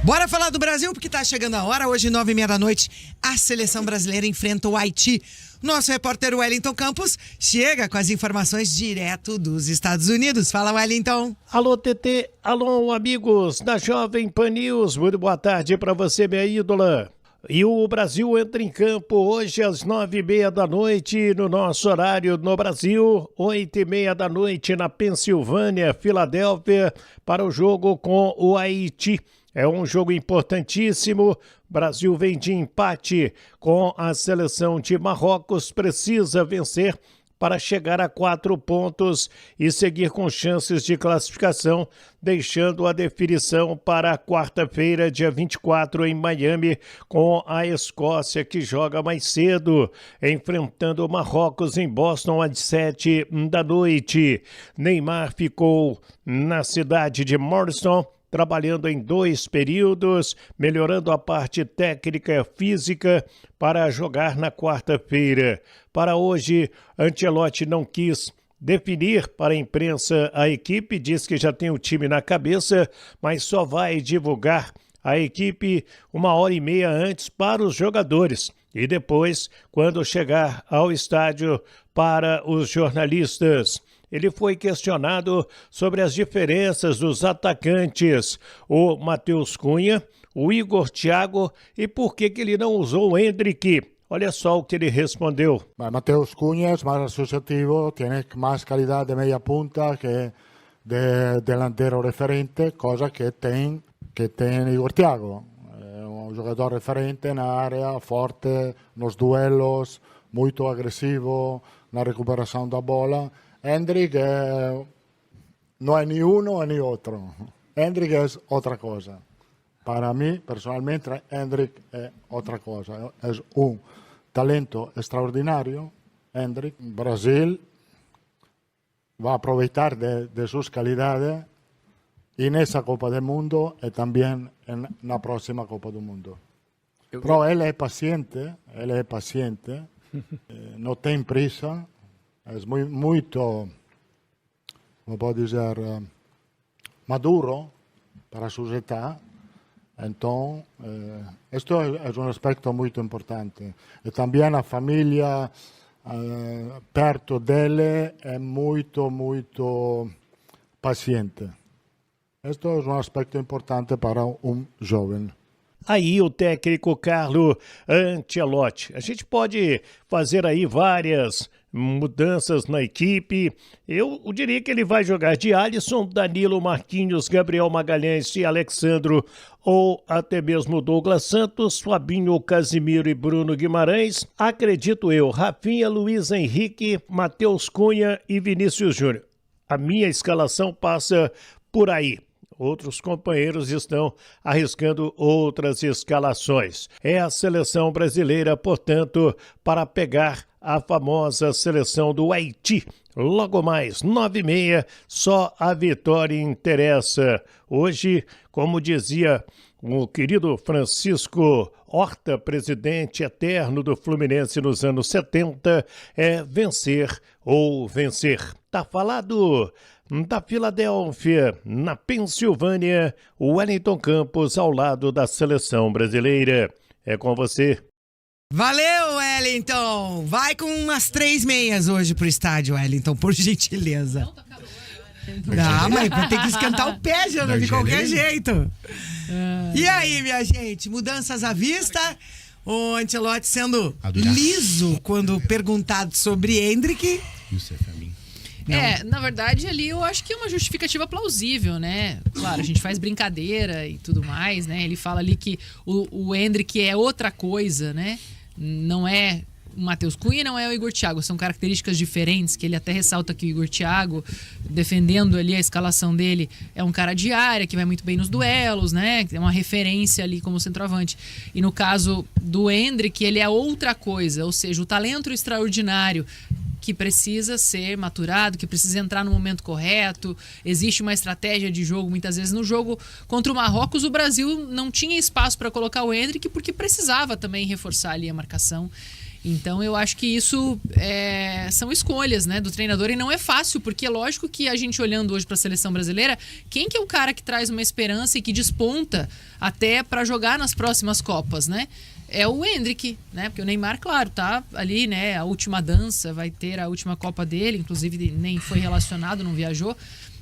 Bora falar do Brasil, porque tá chegando a hora. Hoje, 9h30 da noite, a seleção brasileira enfrenta o Haiti. Nosso repórter Wellington Campos chega com as informações direto dos Estados Unidos. Fala, Wellington. Alô, TT. Alô, amigos da Jovem Pan News. Muito boa tarde para você, minha ídola. E o Brasil entra em campo hoje às 9h30 da noite, no nosso horário no Brasil, 8h30 da noite na Pensilvânia, Filadélfia, para o jogo com o Haiti. É um jogo importantíssimo. Brasil vem de empate com a seleção de Marrocos, precisa vencer para chegar a 4 pontos e seguir com chances de classificação, deixando a definição para quarta-feira, dia 24, em Miami, com a Escócia, que joga mais cedo, enfrentando o Marrocos em Boston às 7 da noite. Neymar ficou na cidade de Morrison, trabalhando em 2 períodos, melhorando a parte técnica e física para jogar na quarta-feira. Para hoje, Ancelotti não quis definir para a imprensa a equipe, diz que já tem o time na cabeça, mas só vai divulgar a equipe 1h30 antes para os jogadores e depois, quando chegar ao estádio, para os jornalistas. Ele foi questionado sobre as diferenças dos atacantes, o Matheus Cunha, o Igor Thiago, e por que ele não usou o Endrick. Olha só o que ele respondeu. Matheus Cunha es más asociativo, tiene más calidad de media punta que de delantero referente, cosa que tem Igor Thiago. É um jogador referente na área, forte nos duelos, muito agressivo na recuperação da bola. Endrick no es ni uno ni otro. Endrick es otra cosa. Para mí, personalmente, Endrick es otra cosa. Es un talento extraordinario. Endrick, Brasil va a aprovechar de sus calidades en esa Copa del Mundo y también en la próxima Copa del Mundo. Pero él es paciente, no tiene prisa. É muito, como pode dizer, maduro para a sua idade. Então, isto é um aspecto muito importante. E também a família perto dele é muito paciente. Isto é um aspecto importante para um jovem. Aí o técnico Carlo Ancelotti. A gente pode fazer aí várias mudanças na equipe. Eu diria que ele vai jogar de Alisson, Danilo, Marquinhos, Gabriel Magalhães e Alexandro, ou até mesmo Douglas Santos, Fabinho, Casimiro e Bruno Guimarães. Acredito eu, Rafinha, Luiz Henrique, Matheus Cunha e Vinícius Júnior. A minha escalação passa por aí. Outros companheiros estão arriscando outras escalações. É a seleção brasileira, portanto, para pegar a famosa seleção do Haiti. Logo mais, 9h30, só a vitória interessa. Hoje, como dizia o querido Francisco Horta, presidente eterno do Fluminense nos anos 70, é vencer ou vencer. Tá falado? Da Filadélfia, na Pensilvânia, o Wellington Campos ao lado da seleção brasileira. É com você. Valeu, Wellington! Vai com umas 3 meias hoje pro estádio, Wellington, por gentileza. Não, tá calor mas vai ter que esquentar o pé, Jana, de qualquer jeito. E aí, minha gente, mudanças à vista? O Ancelotti sendo liso quando perguntado sobre Endrick. Na verdade, ali eu acho que é uma justificativa plausível, né? Claro, a gente faz brincadeira e tudo mais, né? Ele fala ali que o Endrick é outra coisa, né? Não é o Matheus Cunha, não é o Igor Thiago. São características diferentes, que ele até ressalta que o Igor Thiago, defendendo ali a escalação dele, é um cara de área, que vai muito bem nos duelos, né? É uma referência ali como centroavante. E no caso do Endrick, ele é outra coisa, ou seja, o talento extraordinário que precisa ser maturado, que precisa entrar no momento correto. Existe uma estratégia de jogo. Muitas vezes no jogo contra o Marrocos, o Brasil não tinha espaço para colocar o Endrick porque precisava também reforçar ali a marcação. Então eu acho que isso são escolhas, né, do treinador, e não é fácil, porque é lógico que a gente olhando hoje para a seleção brasileira, quem que é o cara que traz uma esperança e que desponta até para jogar nas próximas Copas, né? É o Endrick, né? Porque o Neymar, claro, tá ali, né? A última dança, vai ter a última Copa dele, inclusive nem foi relacionado, não viajou.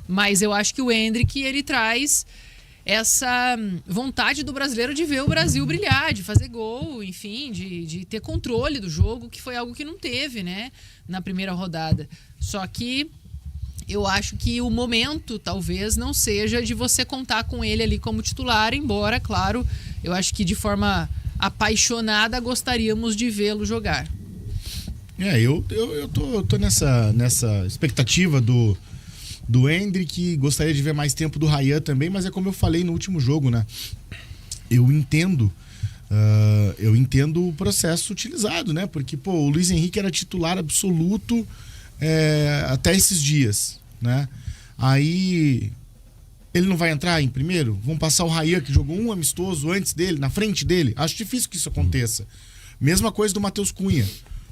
Mas eu acho que o Endrick, ele traz essa vontade do brasileiro de ver o Brasil brilhar, de fazer gol, enfim, de ter controle do jogo, que foi algo que não teve, né? Na primeira rodada. Só que eu acho que o momento, talvez, não seja de você contar com ele ali como titular, embora, claro, eu acho que de forma apaixonada gostaríamos de vê-lo jogar. Eu tô nessa expectativa do Endrick, gostaria de ver mais tempo do Ryan também, mas é como eu falei no último jogo, né? Eu entendo o processo utilizado, né? Porque, o Luiz Henrique era titular absoluto até esses dias, né? Aí ele não vai entrar em primeiro? Vamos passar o Ryan, que jogou um amistoso antes dele, na frente dele? Acho difícil que isso aconteça. Mesma coisa do Matheus Cunha.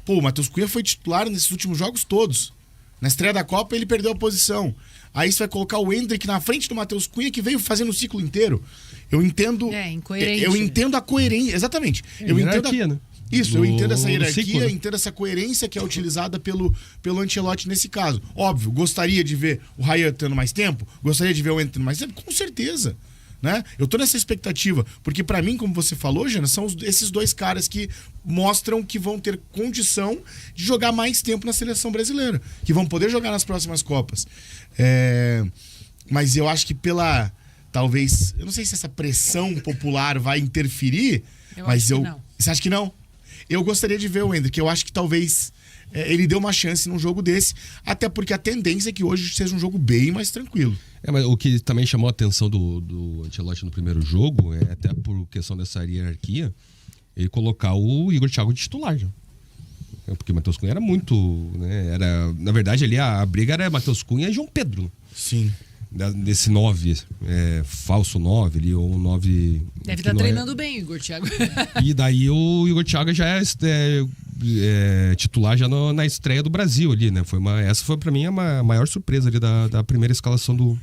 O Matheus Cunha foi titular nesses últimos jogos todos. Na estreia da Copa ele perdeu a posição. Aí você vai colocar o Endrick na frente do Matheus Cunha, que veio fazendo o ciclo inteiro. Eu entendo... incoerente. Eu entendo a coerência. Exatamente. Eu entendo né? Isso, eu entendo essa hierarquia, ciclo, né? Entendo essa coerência que é utilizada pelo Ancelotti nesse caso. Óbvio, gostaria de ver o Ryan tendo mais tempo? Gostaria de ver o Endrick tendo mais tempo? Com certeza. Né? Eu tô nessa expectativa, porque pra mim, como você falou, Jana, são esses dois caras que mostram que vão ter condição de jogar mais tempo na seleção brasileira, que vão poder jogar nas próximas Copas. Mas eu acho que talvez, eu não sei se essa pressão popular vai interferir, não. Você acha que não? Eu gostaria de ver o Endrick, eu acho que talvez ele dê uma chance num jogo desse, até porque a tendência é que hoje seja um jogo bem mais tranquilo. Mas o que também chamou a atenção do Ancelotti no primeiro jogo, até por questão dessa hierarquia, ele colocar o Igor Thiago de titular já. Porque o Matheus Cunha era muito... Né, na verdade, ali a briga era Matheus Cunha e João Pedro. Né? Sim. Desse 9, falso 9 ali, ou 9... Deve estar treinando bem o Igor Thiago. E daí o Igor Thiago já é titular já na estreia do Brasil ali, né? Essa foi pra mim a maior surpresa ali da primeira escalação do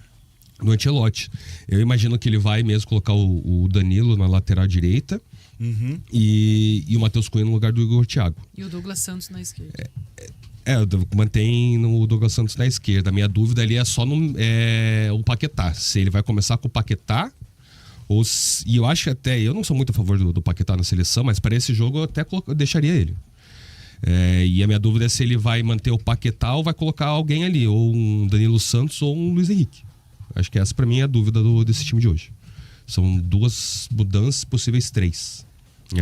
Ancelotti. Eu imagino que ele vai mesmo colocar o Danilo na lateral direita, e o Matheus Cunha no lugar do Igor Thiago. E o Douglas Santos na esquerda. Mantém o Douglas Santos na esquerda. A minha dúvida ali é só o Paquetá. Se ele vai começar com o Paquetá, e eu acho que até... Eu não sou muito a favor do Paquetá na seleção, mas para esse jogo eu até deixaria ele. E a minha dúvida é se ele vai manter o Paquetá ou vai colocar alguém ali, ou um Danilo Santos ou um Luiz Henrique. Acho que essa para mim é a dúvida desse time de hoje. São 2 mudanças, possíveis 3.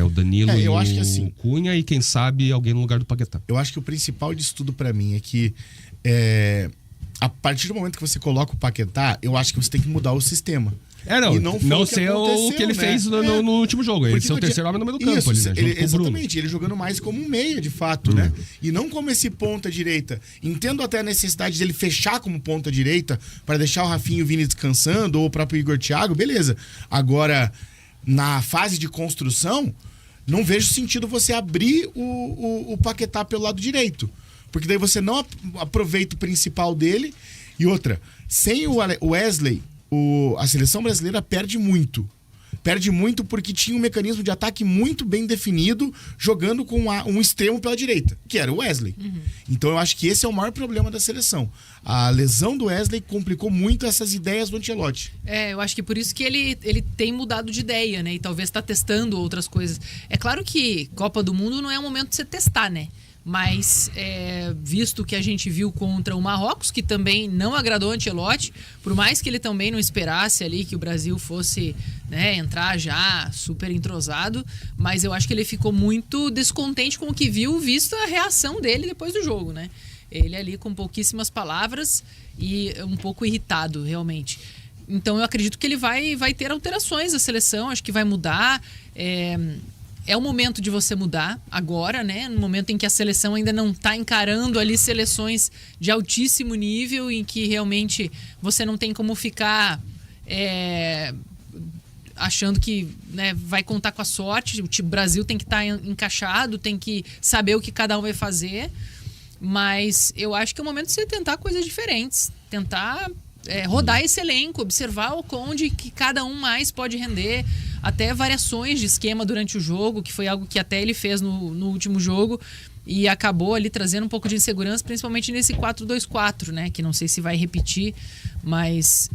O Danilo e o Cunha, e quem sabe alguém no lugar do Paquetá. Eu acho que o principal disso tudo pra mim é que a partir do momento que você coloca o Paquetá, eu acho que você tem que mudar o sistema. Não ser o que ele fez no último jogo. Ele ser o terceiro homem no meio do campo. Isso, ali, né? Exatamente, ele jogando mais como um meia, de fato, né? E não como esse ponta-direita. Entendo até a necessidade dele fechar como ponta-direita para deixar o Rafinha e o Vini descansando, ou o próprio Igor Thiago, beleza. Agora, na fase de construção, não vejo sentido você abrir o Paquetá pelo lado direito. Porque daí você não aproveita o principal dele. E outra, sem o Wesley, a seleção brasileira perde muito. Perde muito porque tinha um mecanismo de ataque muito bem definido, jogando com um extremo pela direita, que era o Wesley. Então eu acho que esse é o maior problema da seleção. A lesão do Wesley complicou muito essas ideias do Ancelotti. Eu acho que por isso que ele tem mudado de ideia, né? E talvez está testando outras coisas. É claro que Copa do Mundo não é o momento de você testar, né? Mas, visto que a gente viu contra o Marrocos, que também não agradou o Ancelotti, por mais que ele também não esperasse ali que o Brasil fosse, né, entrar já super entrosado, mas eu acho que ele ficou muito descontente com o que viu, visto a reação dele depois do jogo, né? Ele ali com pouquíssimas palavras e um pouco irritado, realmente. Então eu acredito que ele vai ter alterações na seleção, acho que vai mudar. É o momento de você mudar agora, né? No momento em que a seleção ainda não está encarando ali seleções de altíssimo nível, em que realmente você não tem como ficar achando que, né, vai contar com a sorte. O Brasil tem que estar encaixado, tem que saber o que cada um vai fazer. Mas eu acho que é o momento de você tentar coisas diferentes. Tentar rodar esse elenco, observar onde que cada um mais pode render. Até variações de esquema durante o jogo, que foi algo que até ele fez no último jogo. E acabou ali trazendo um pouco de insegurança, principalmente nesse 4-2-4, né? Que não sei se vai repetir, mas...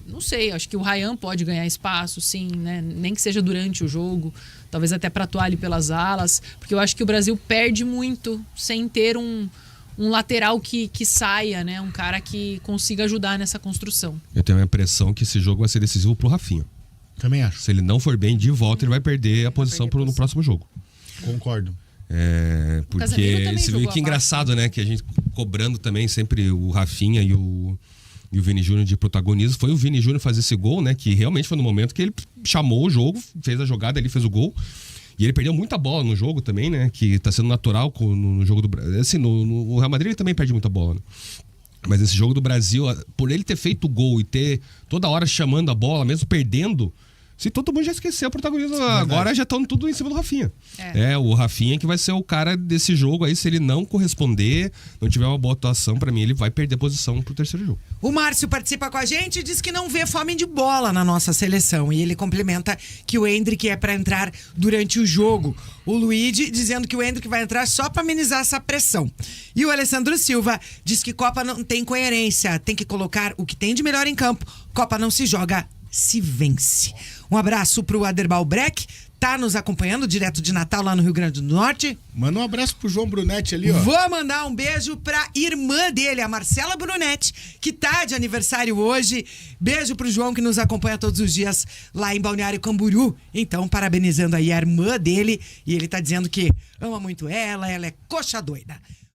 não sei, acho que o Ryan pode ganhar espaço, sim, né? Nem que seja durante o jogo, talvez até para atuar ali pelas alas, porque eu acho que o Brasil perde muito sem ter um lateral que saia, né? Um cara que consiga ajudar nessa construção. Eu tenho a impressão que esse jogo vai ser decisivo pro Rafinha. Também acho. Se ele não for bem de volta, ele vai perder a posição no próximo jogo. Concordo. Porque você viu que engraçado, né? Que a gente cobrando também sempre o Rafinha e o Vini Júnior de protagonismo. Foi o Vini Júnior fazer esse gol, né? Que realmente foi no momento que ele chamou o jogo, fez a jogada, ele fez o gol. E ele perdeu muita bola no jogo também, né? Que tá sendo natural no jogo do Brasil. Assim, no Real Madrid ele também perde muita bola, né? Mas nesse jogo do Brasil, por ele ter feito o gol e ter toda hora chamando a bola, mesmo perdendo... Se todo mundo já esqueceu o protagonismo, agora já estão tudo em cima do Rafinha. O Rafinha que vai ser o cara desse jogo aí, se ele não corresponder, não tiver uma boa atuação, pra mim ele vai perder a posição pro terceiro jogo. O Márcio participa com a gente e diz que não vê fome de bola na nossa seleção. E ele complementa que o Endrick é pra entrar durante o jogo. O Luigi dizendo que o Endrick vai entrar só pra amenizar essa pressão. E o Alessandro Silva diz que Copa não tem coerência, tem que colocar o que tem de melhor em campo. Copa não se joga, se vence. Um abraço pro Aderbal Breck, tá nos acompanhando direto de Natal lá no Rio Grande do Norte. Manda um abraço pro João Brunetti ali, ó. Vou mandar um beijo pra irmã dele, a Marcela Brunetti, que tá de aniversário hoje. Beijo pro João, que nos acompanha todos os dias lá em Balneário Camboriú. Então, parabenizando aí a irmã dele, e ele tá dizendo que ama muito ela é coxa doida.